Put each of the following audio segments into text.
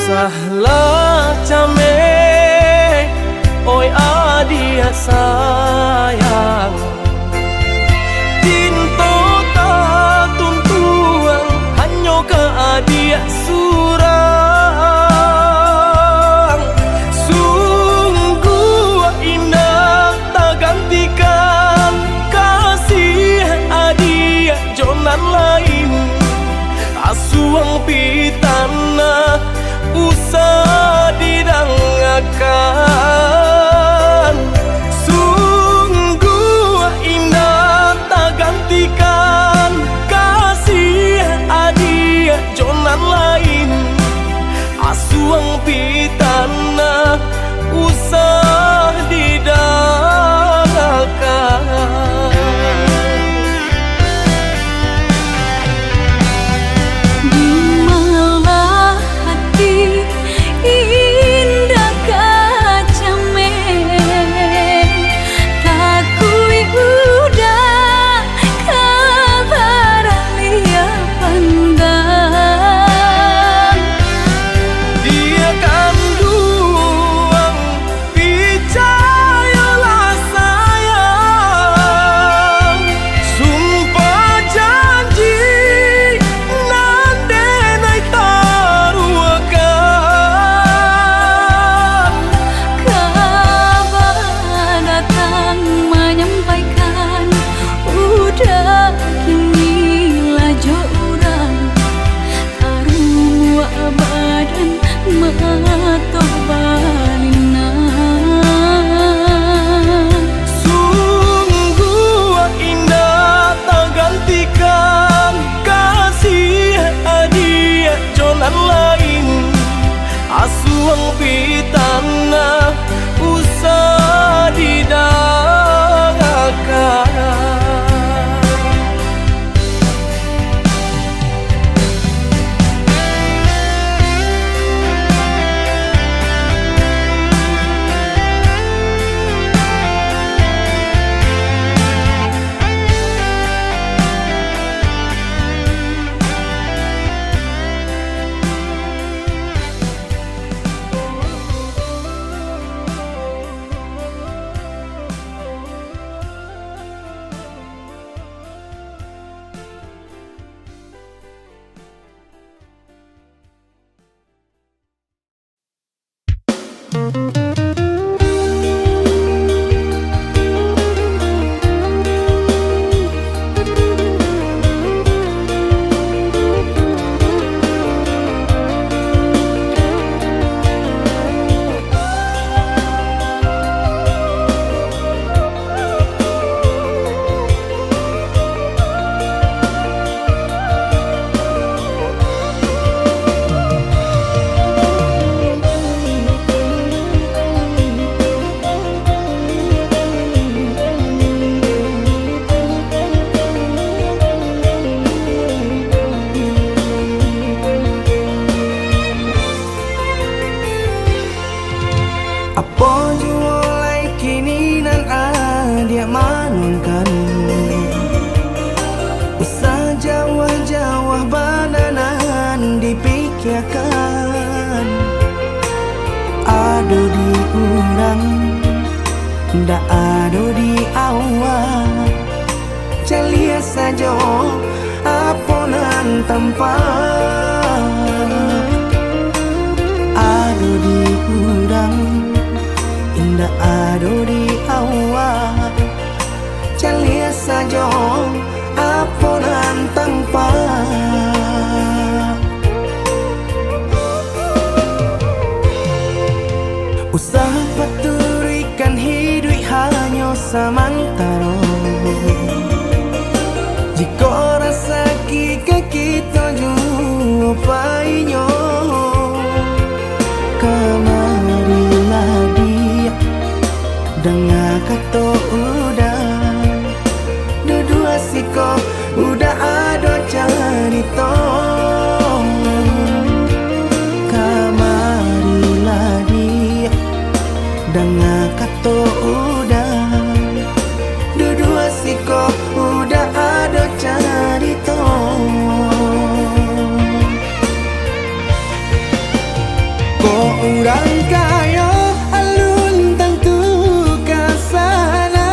Sahlah came, oi adia sayang, tinto ta tuntuang hanyo ke adia surang. Sungguh indah tak gantikan kasih adia jonan lain. Asuang pitana usah didangakan. Sungguh indah tak gantikan kasih adia jonan lain. Asuang pitana usah didangakan. Asuang pitana usah didangakan. Ado di urang, ndak ado di awak. Celia saja aponan tanpa. Ado di urang, ndak ado di awak. Celia saja aponan tanpa. Usaha paturikan hidup hanya samantara. Jika rasa kita jumpai-nya, kamarilah dia dengan kata udah. Dua siko udah ada cerita. Kamarilah dia dengan kata udah. urang kayo alun tentu kasana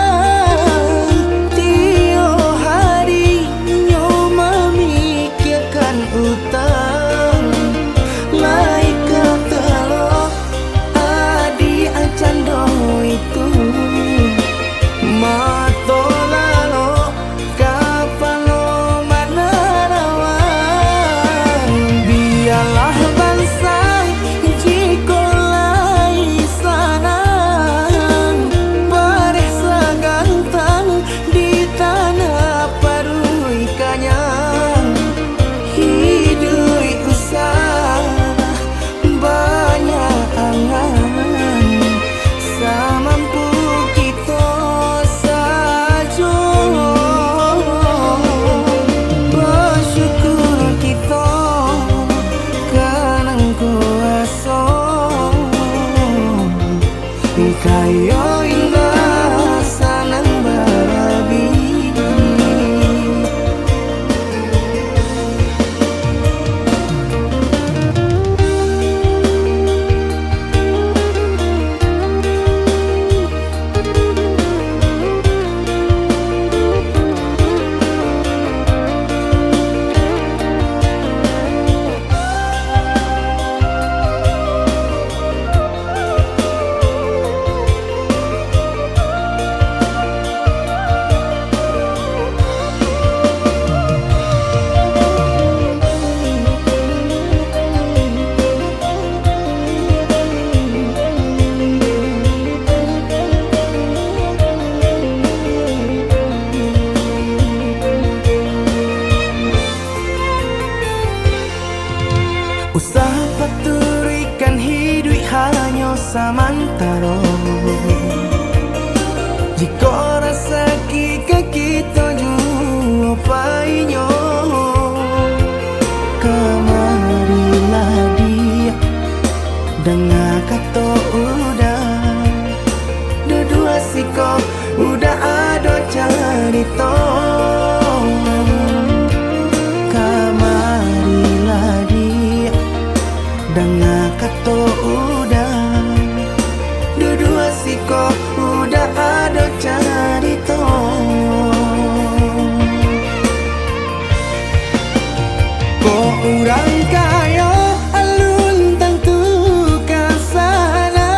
tio hari nyo memikirkan utang lai ketelo adi acando itu mato lalo kapalo manarawan biarlah bansai jikolai sana paresa gantang di tanah parui kanyang hidui usah banyak angan samampu kita saja bersyukur kita kanang kuasa kayo indah sanang barabi. Usaha paturikan hidup hanya samantara jika rasa kita jua painyo kamarilah dia dengar kata udah dua siko udah ada cerita kamarilah dia dengar kata udah dua siko udah ada cerita kok urang kayo alun tentu kasana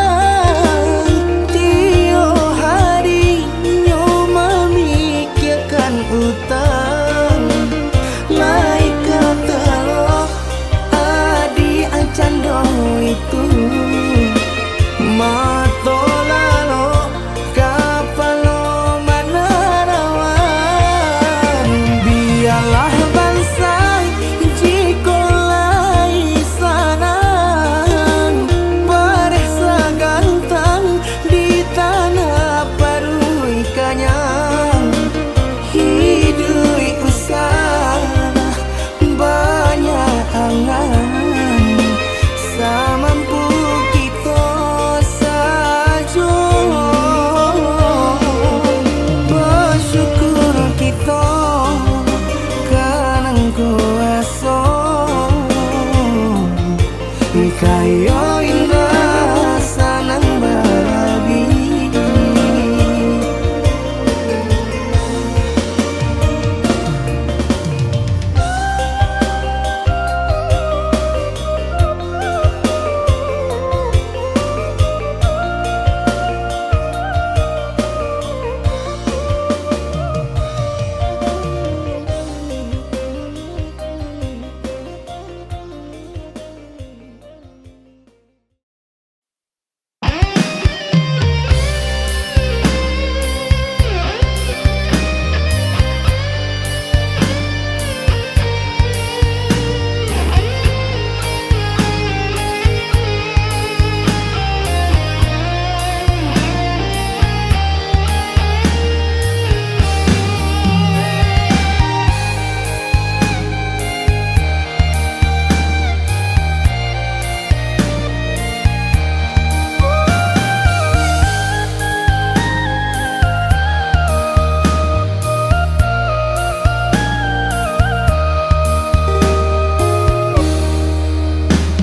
tio hari nyo memikirkan utang lai ketelo adi acando itu mato lalo kapalo manarawan biarlah bansai jikolai sana paresa gantang di tanah parui kanyang hidui usah banyak angan samampu kita saja bersyukur kita kanang kuasa kayo indah sanang barabi.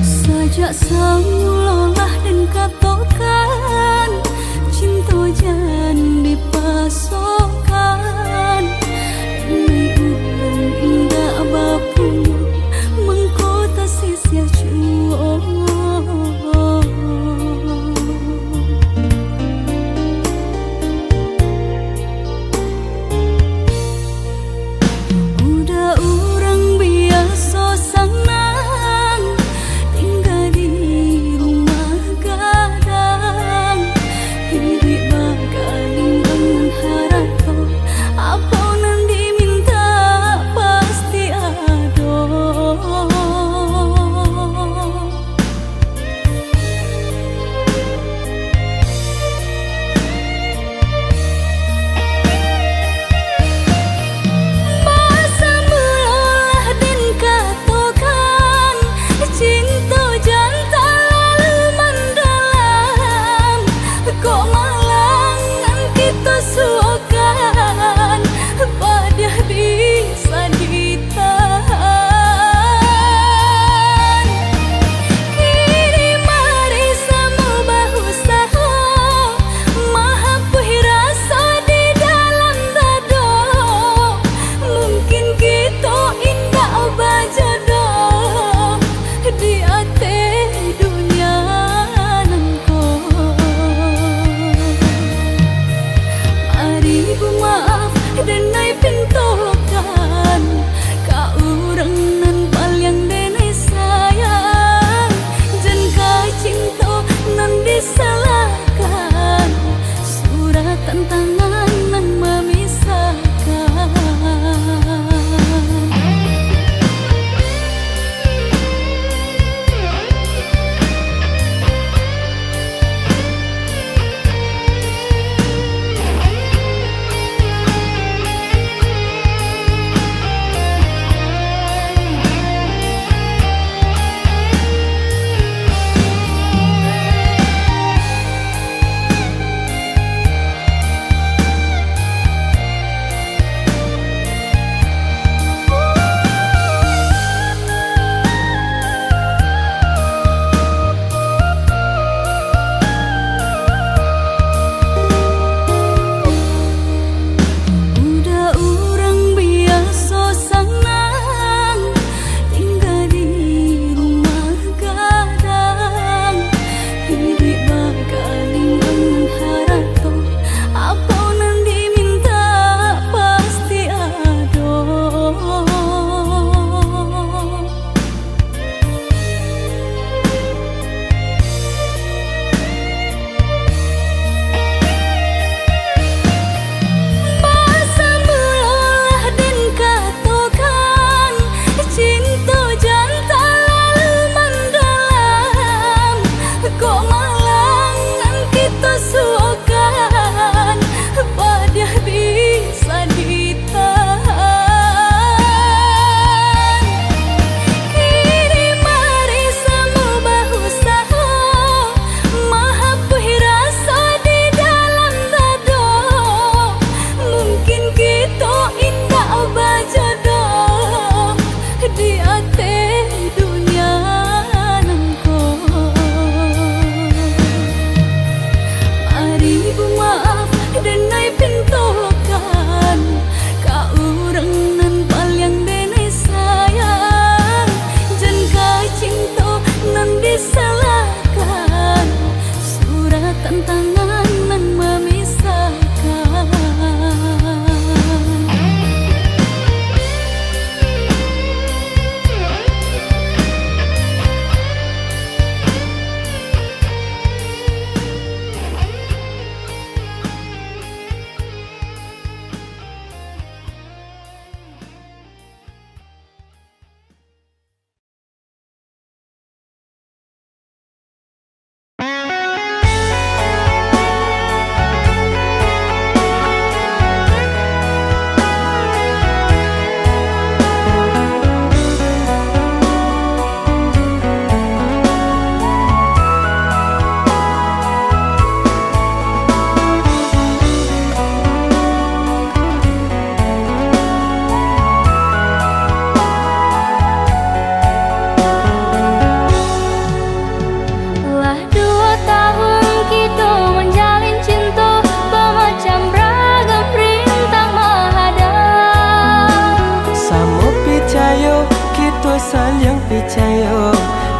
Sejak semula lah katokan cinta jan dipasokan ini ulang indah bapu mengkota sisia cuo udah orang biasa senang tinggal di rumah gadang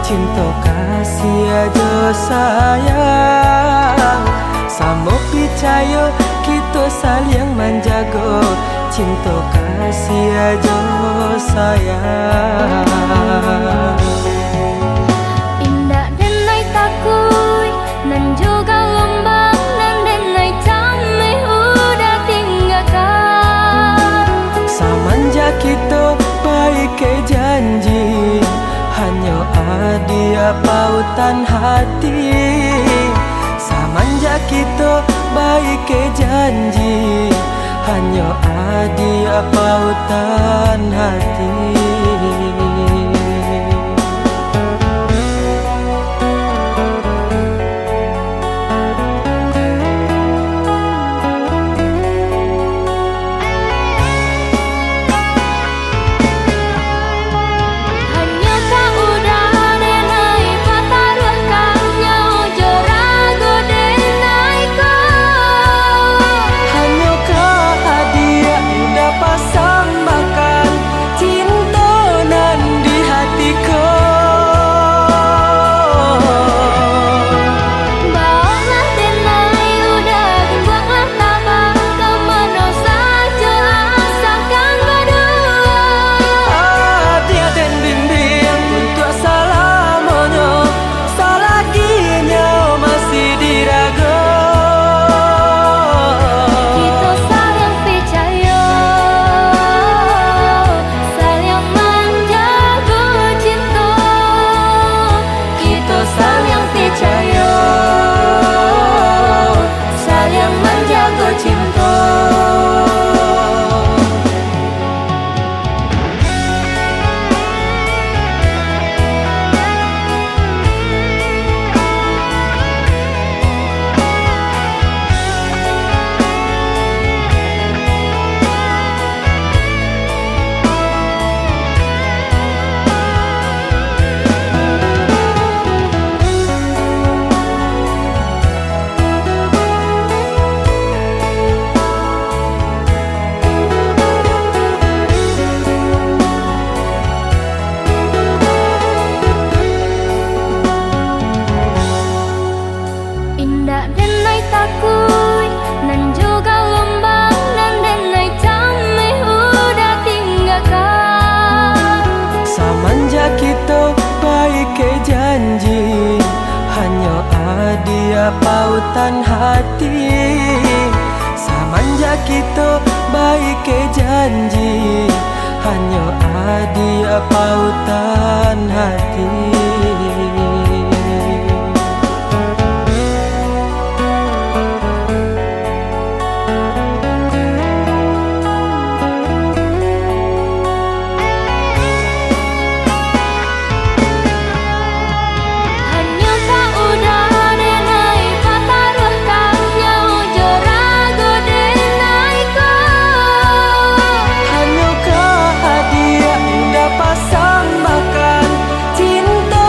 cinta kasih aja sayang. Samo percaya kita saling menjaga, cinta kasih aja sayang. Indah denai takui nan juga lembang, dan denai camai udah tinggalkan. Semenjak kita baik ke janji, hanya ada pautan hati. Semenjak kita baik ke janji, hanya ada pautan hati. Janji hanya ada pautan hati. Semenjak kita baik ke janji, hanya ada pautan hati. Cinta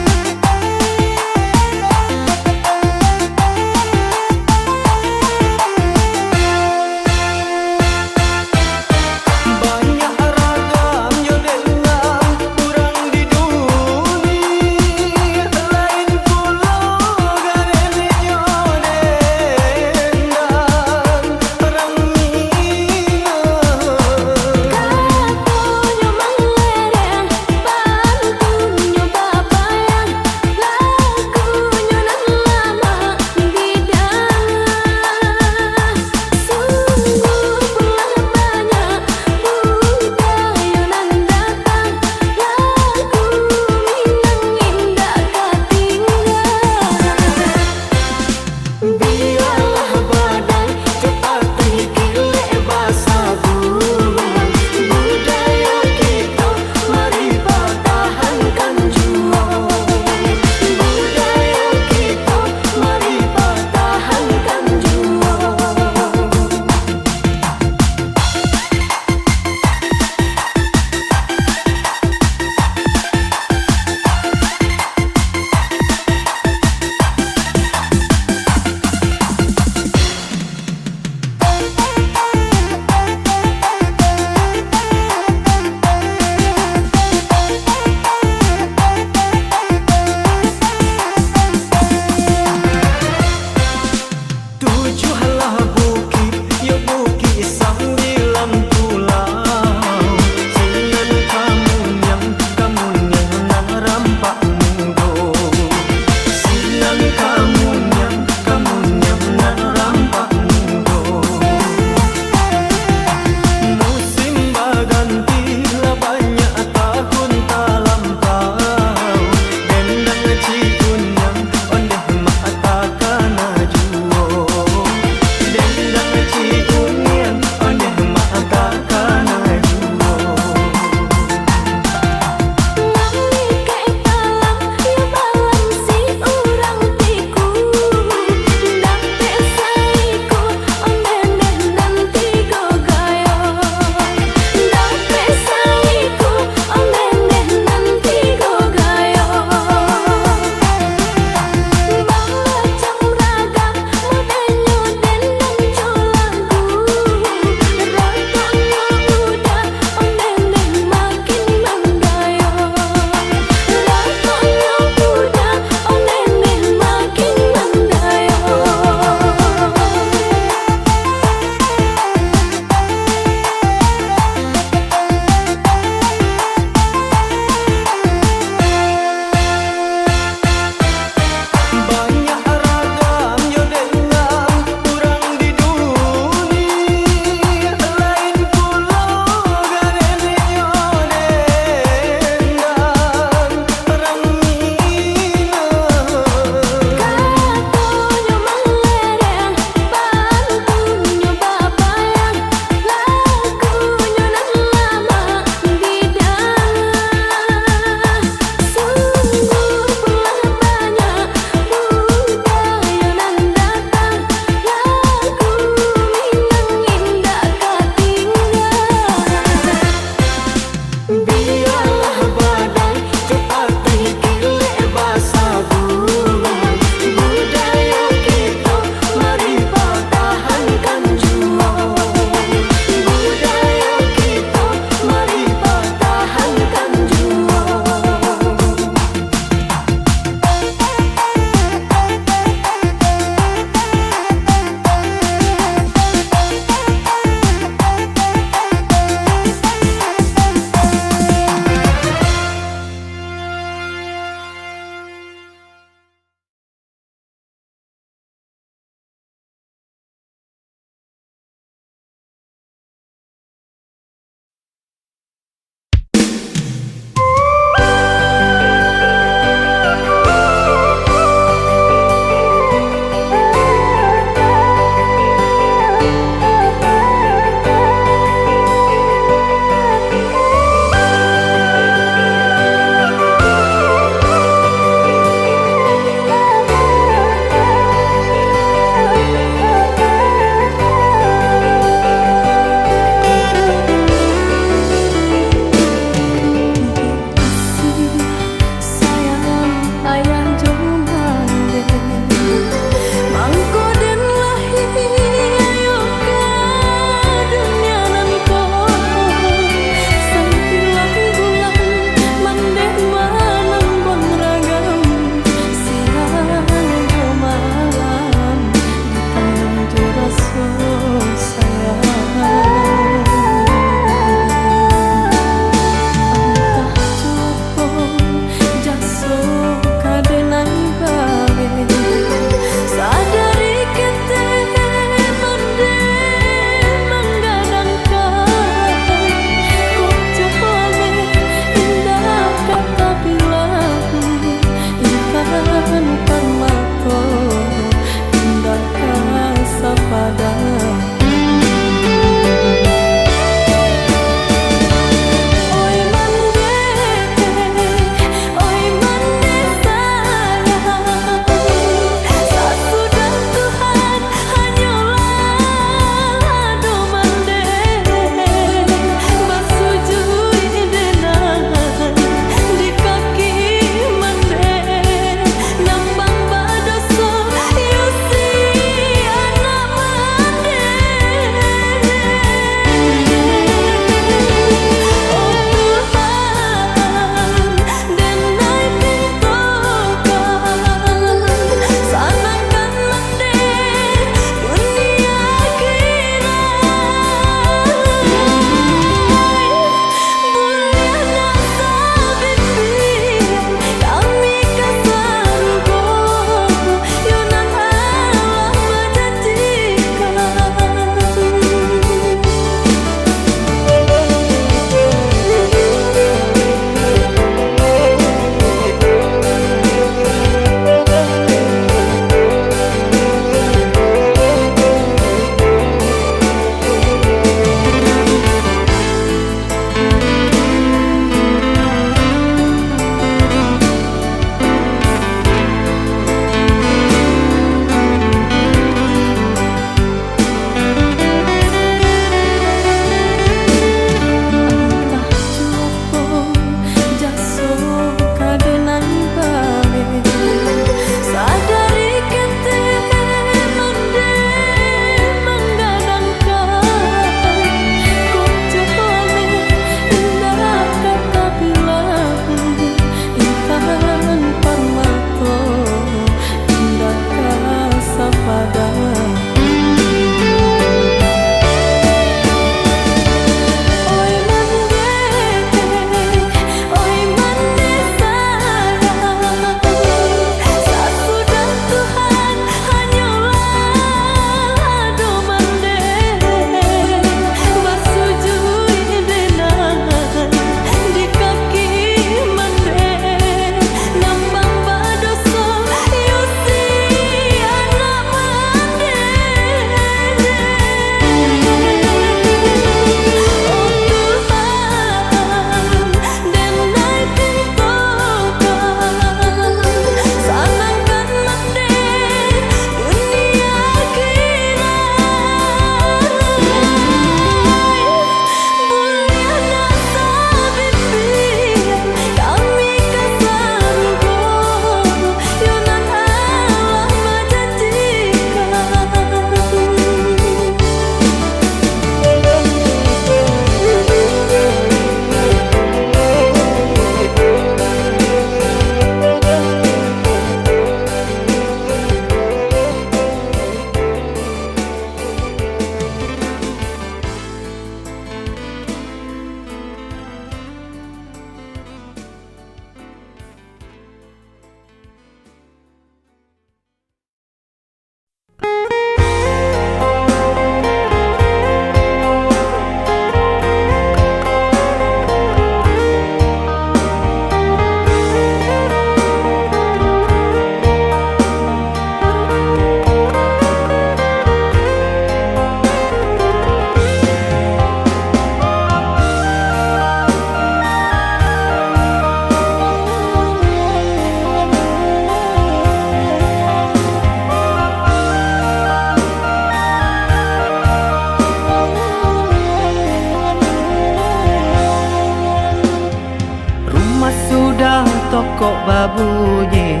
tokok babunyi,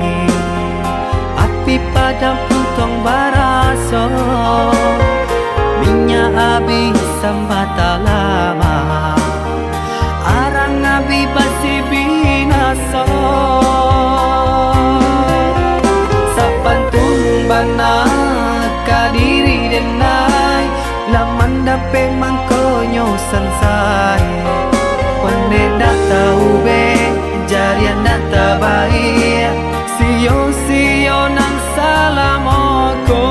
api padam puntong baraso, minyak habis sambata lama, arang abi basi binaso. Sapantun bana kadiri denai, laman dape mangkonyo sansai, wande data ube jarian data baik, sio nang salamoko.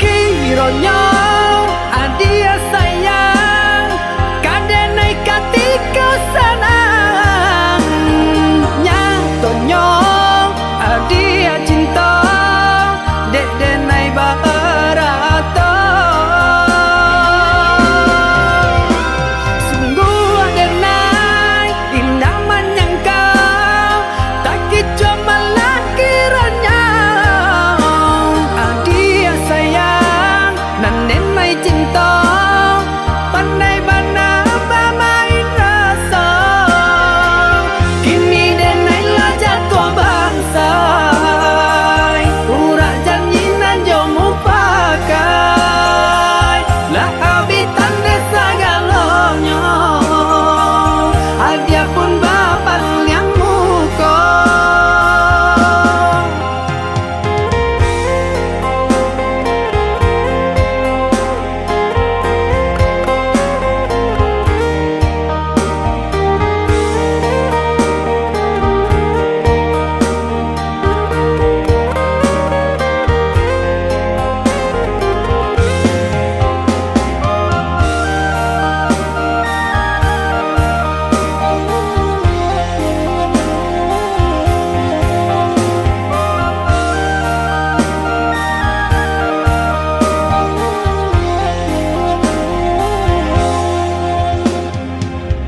Kironyo adia sayang, kadenai katika sanang, nyatonyo adia cinta, dek denai barato. Sungguh denai indah menyangkau, tak kicu malah kiranya adia sayang, nan denai cinta, pandai bana pamain rasa. Kini denai lah jatuh bangsa, urak janji nan jomu pakai, lah habitan desa galonyo, adia pun bapak yang muko.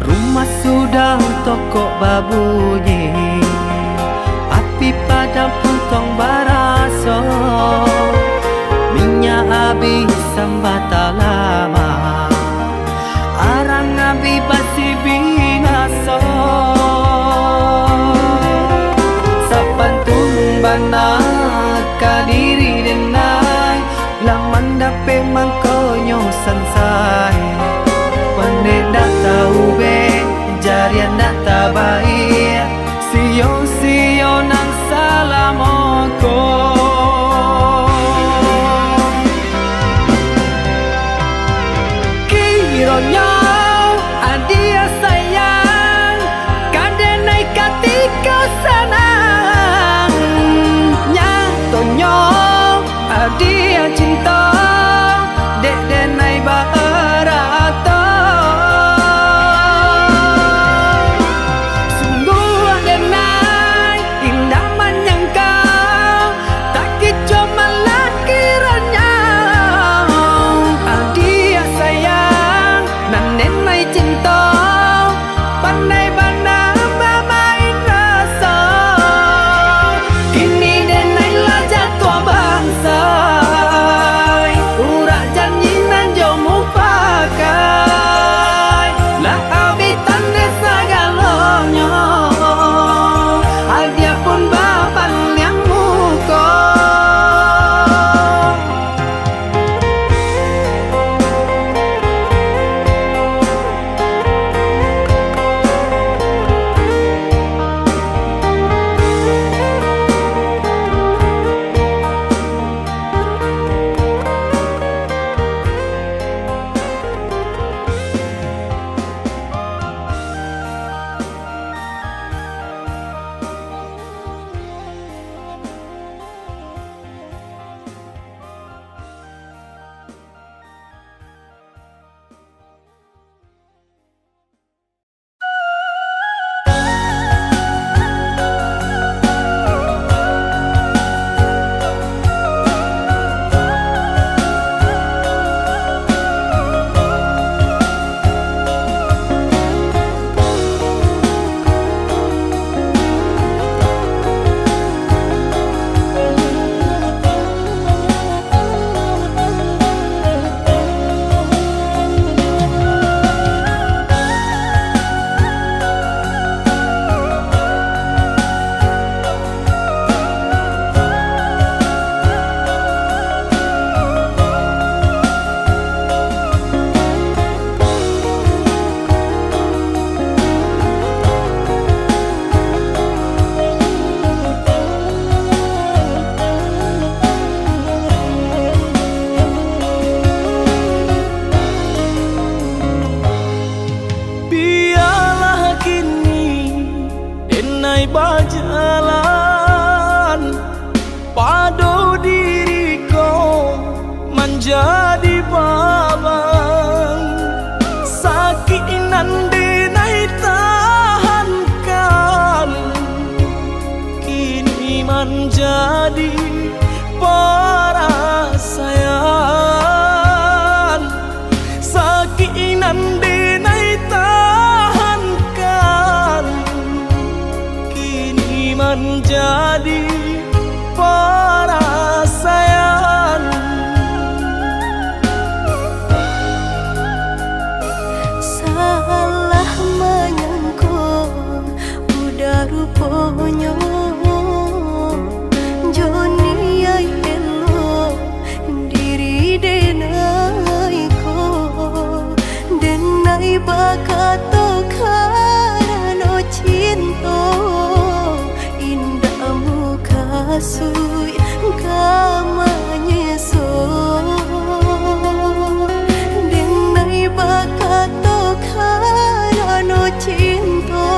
Rumah sudah tokok babunyi, api padam puntong baraso, minyak habis sambata lama, arang abi basi binaso. Sapantun bana kadiri denai, laman dape mangkonyo sansai, wande data ube jarian data baik, sio nang salamoko. Kironyo adia sayang, kadenai katika sanang, nyatonyo adia cinta, dek denai barato. Sungguh denai indah menyangkau, tak kicu malah kiranya adia sayang, nan denai cinta, pandai bana pamain rasa. Kini denai lah jatuh bangsa, urak janji nan jomu pakai, lah habitan desa galonyo, adia pun bapak yang muko. jadi perasaan. Salah menyangka udah rupanya Joni ay elo diri denai ko denai bakato karano cinta indah muka sui kamanya so denai bakato karano cinta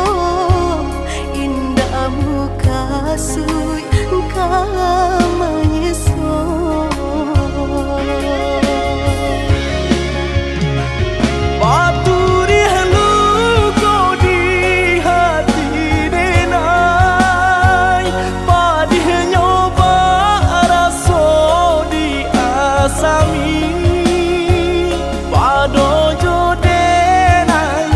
indah muka sui kamanya so Paturi haluko di hati denai Padih nyoba raso di asami Padojo denai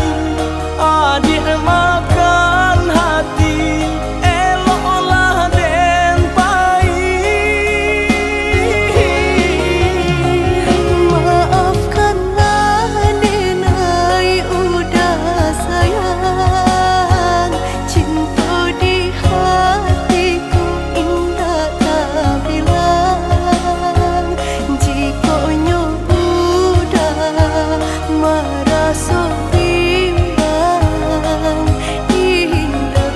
adik makan hati Eloklah den pai Maafkanlah denai udah sayang Cinta di hatiku indah tak bilang Jika udah merasa bimbang Indah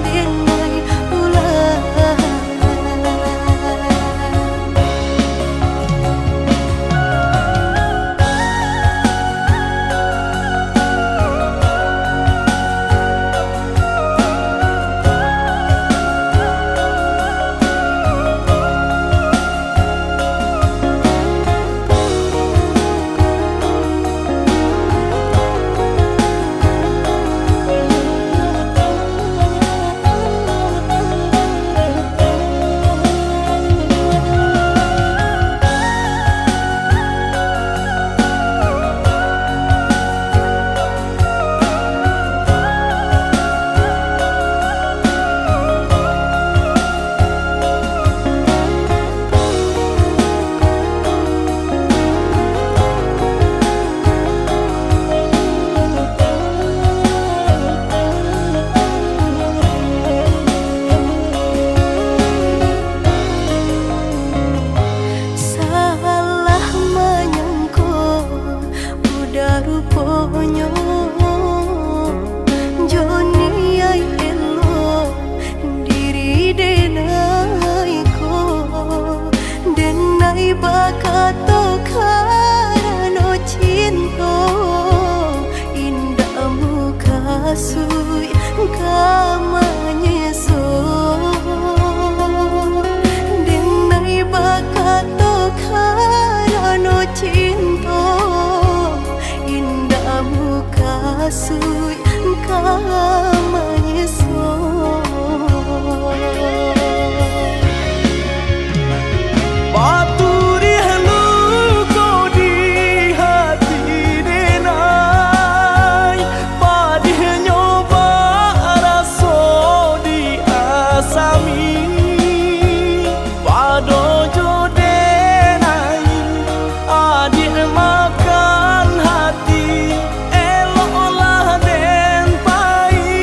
denai ulang Salah menyangka udah rupanya Joni ay elo diri denai ko denai bakato karano cinta indah muka sui kamanya so denai bakato karano cinta indah muka sui kamanya so Paturi haluko di hati denai Padih nyoba raso di asami Padojo denai adik makan hati Eloklah den pai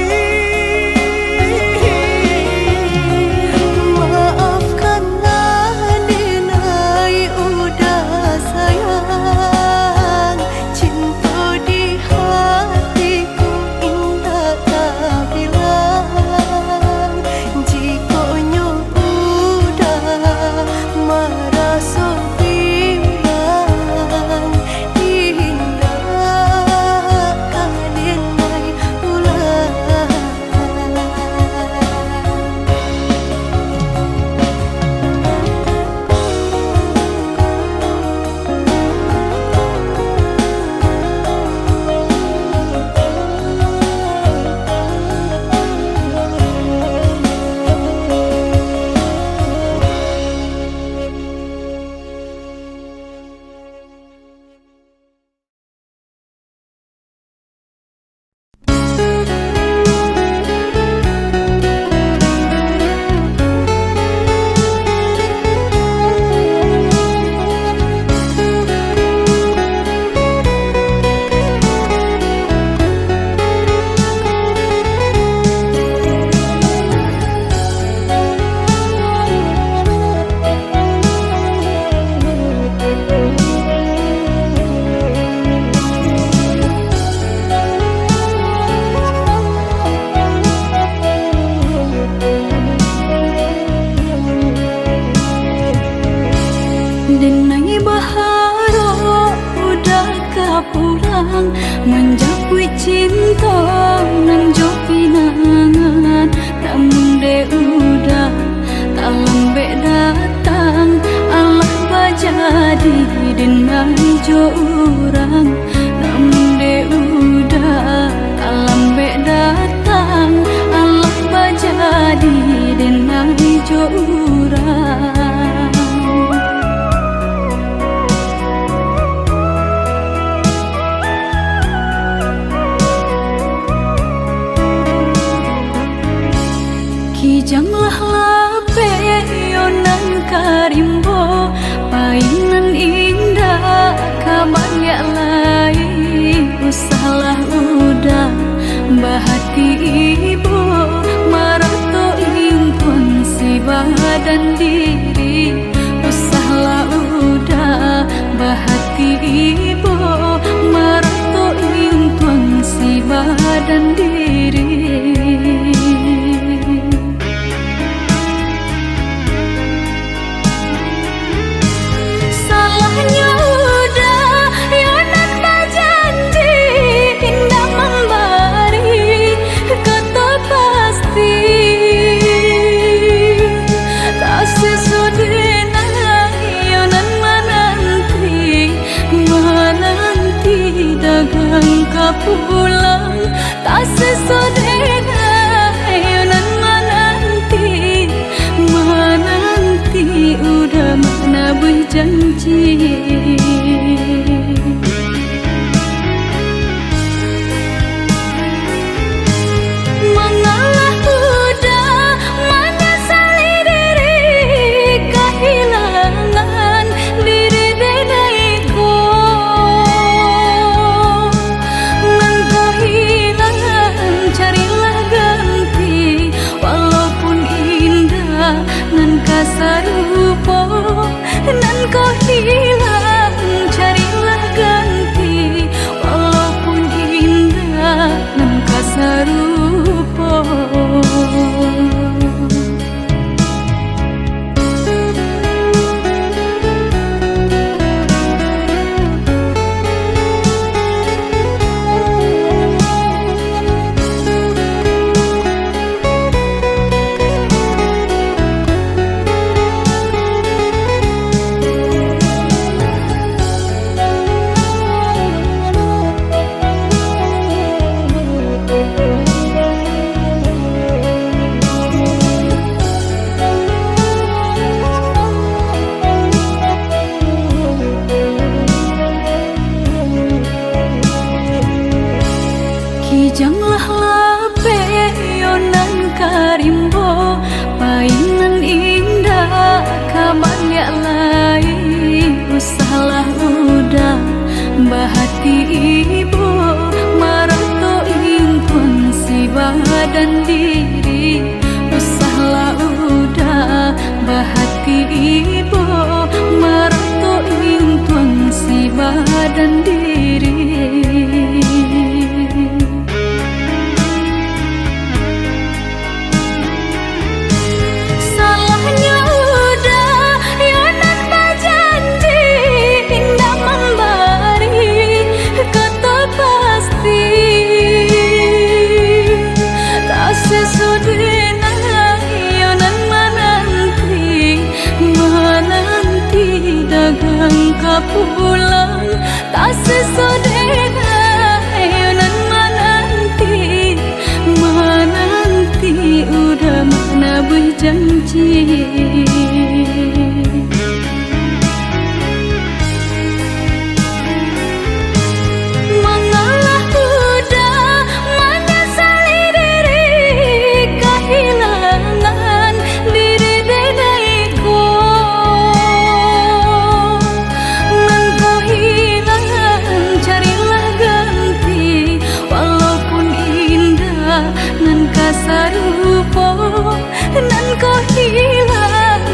menjauhi cinta nan jo pinangan, namun de udah tak lambe datang. Allah bajadi denang jo urang, namun de udah tak lambe datang. Allah bajadi denang jo urang. Kijanglah lape yonan karimbo, painan indah kaban ya lain. Usahlah udah bahati ibu, marato impun si badan diri. Usahlah udah bahati ibu, marato impun si badan diri. Pulang tak sesodena yonan menanti udah mana berjanji. Mengalah udah menyesali diri, kehilangan diri denaiku. Nan kasarupo, nan kau hilang, carilah ganti. Walaupun indah, nan kasarupo. Kijanglah lape yonan karimbo, painan indah kaban ya lain. Usahlah udah bahati ibu, marato impun si badan diri. Usahlah udah bahati ibu, marato impun si badan diri. Pulang tak sesodena yonan menanti udah mana berjanji. Mengalah udah menyesali diri, kehilangan diri denaiku. Nan kasarupo, nan kau hilang,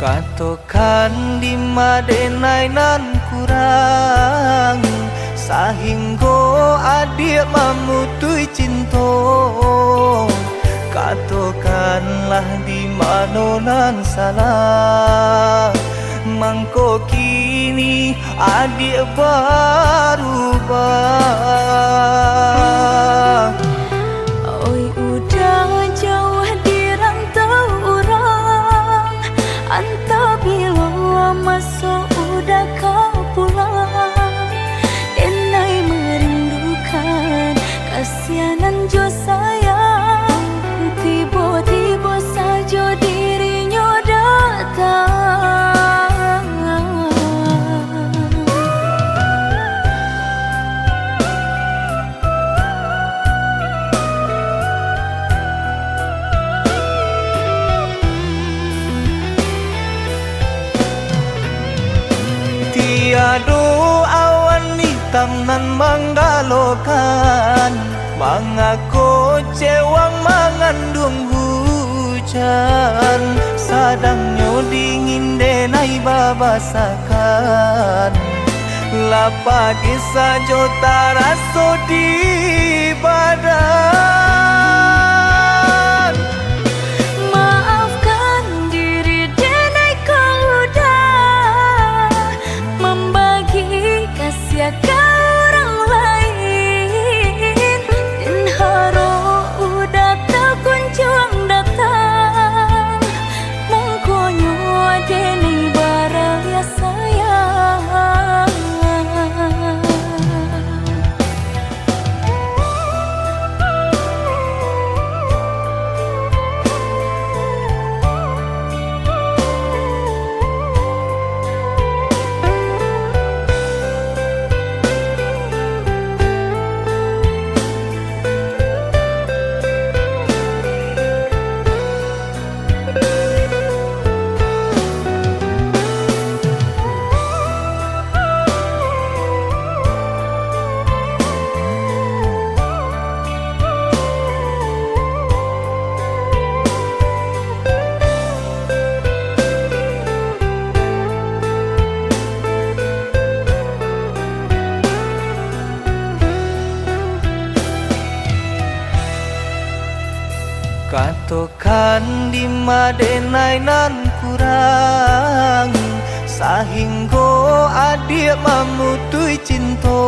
Katokan di madenai nan kurang sahingga adik mamutui cinta. Katokanlah di mana nan salah, mangko kini adik berubah. Oi udah jauh di rantau orang, antau bila masuk udah kau pulang. Denai merindukan kasihanan jo sayang, tiba-tiba saja dirinya datang. Tiada awan hitam nan menggalokan, mengaku cewang mengandung hujan. Sadangnya dingin denai babasakan, lapagi saja taraso di badan. Maafkan diri denai kau dah membagi kasih ke orang lain, dan haro udah tak kunjung datang. Mengkonyo denai baraya sayang. Katokan di madenai nan kurang sahingga adik mamutui cinta.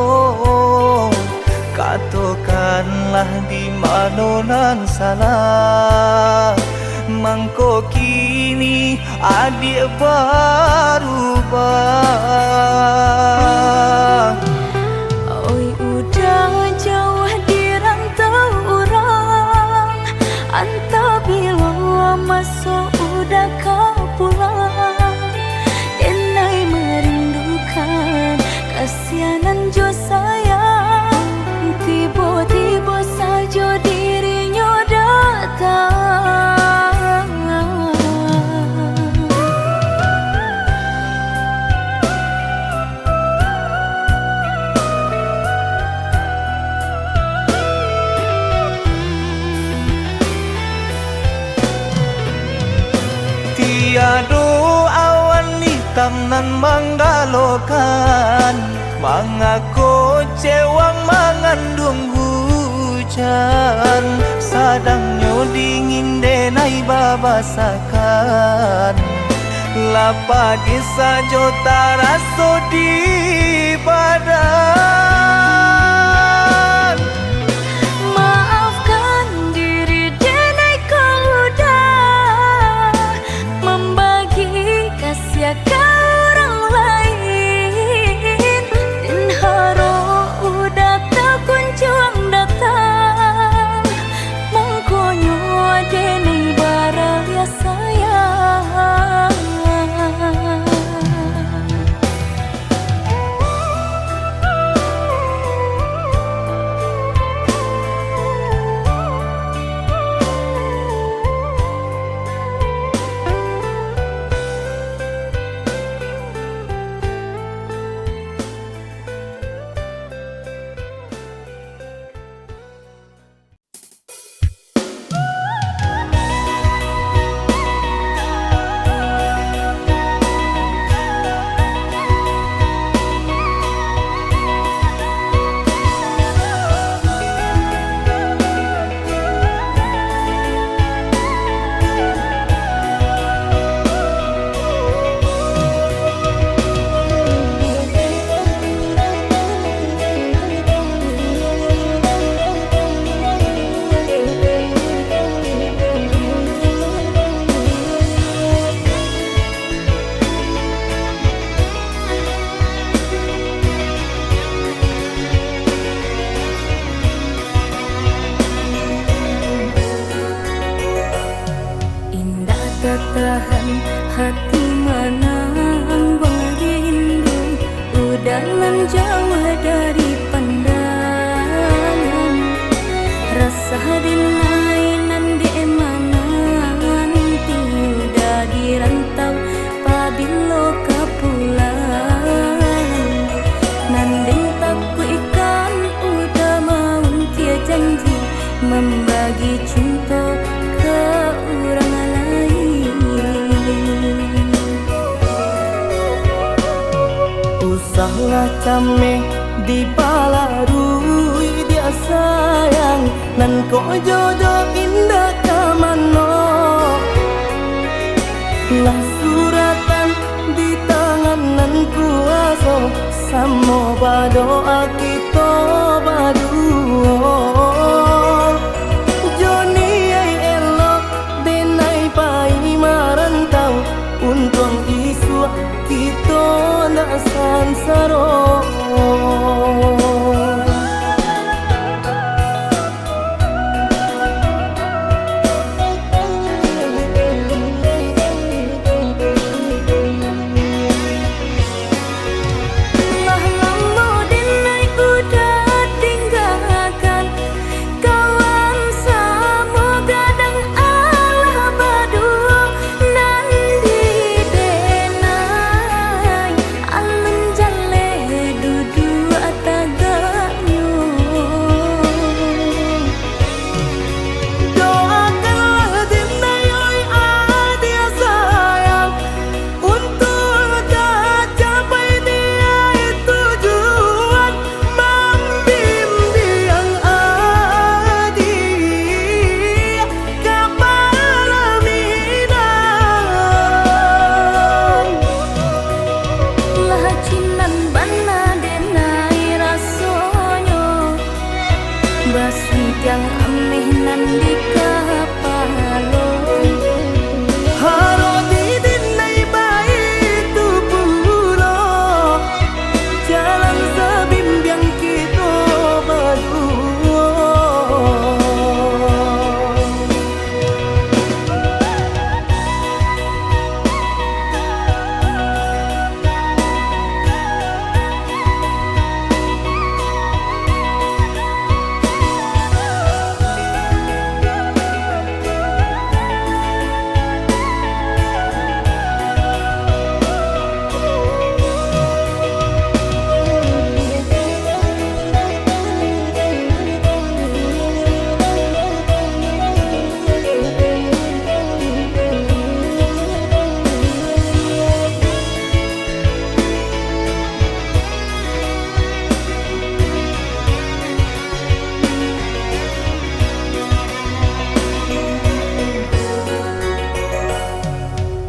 Katokanlah di mana nan salah, mangko kini adik berubah. Oi udah jauh di rantau orang, antau bila masuk udah kau pulang. Denai merindukan kasihanan jo sayang, tiba-tiba saja dirinya datang. Tiada awan hitam nan menggalokan, mengaku cewang mengandung hujan. Sadangnya dingin denai babasakan, lapagi saja taraso di badan. Maafkan diri denai kau dah membagi kasih ke orang lain, dan haro udah tak kunjung datang. Mengkonyo denai baraya sayang. hati menang rindu udah jauh dari pandangan rasa dinainan di emanan tiudah di rantau pabilo kapulang nanding takku ikan udah mau tia janji membagi cinta ke orang lain. Usahlah cameh di balarui dia sayang nan ko jodoh indah kamano lah suratan di tangan nan kuaso samo badoa kita baduo Joni ay elok denai pai marantau untung isu kita nak sansaro. Yang ameh nan di kapalon Haro di dinai baik tu pulo jalan sebimbiang kita berdua.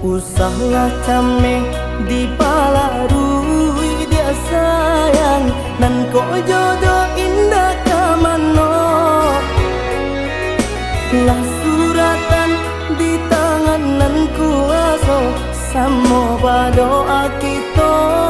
Usahlah cameh di balarui dia sayang nan ko jodoh indah kamano lah suratan di tangan nan kuaso samo badoa kita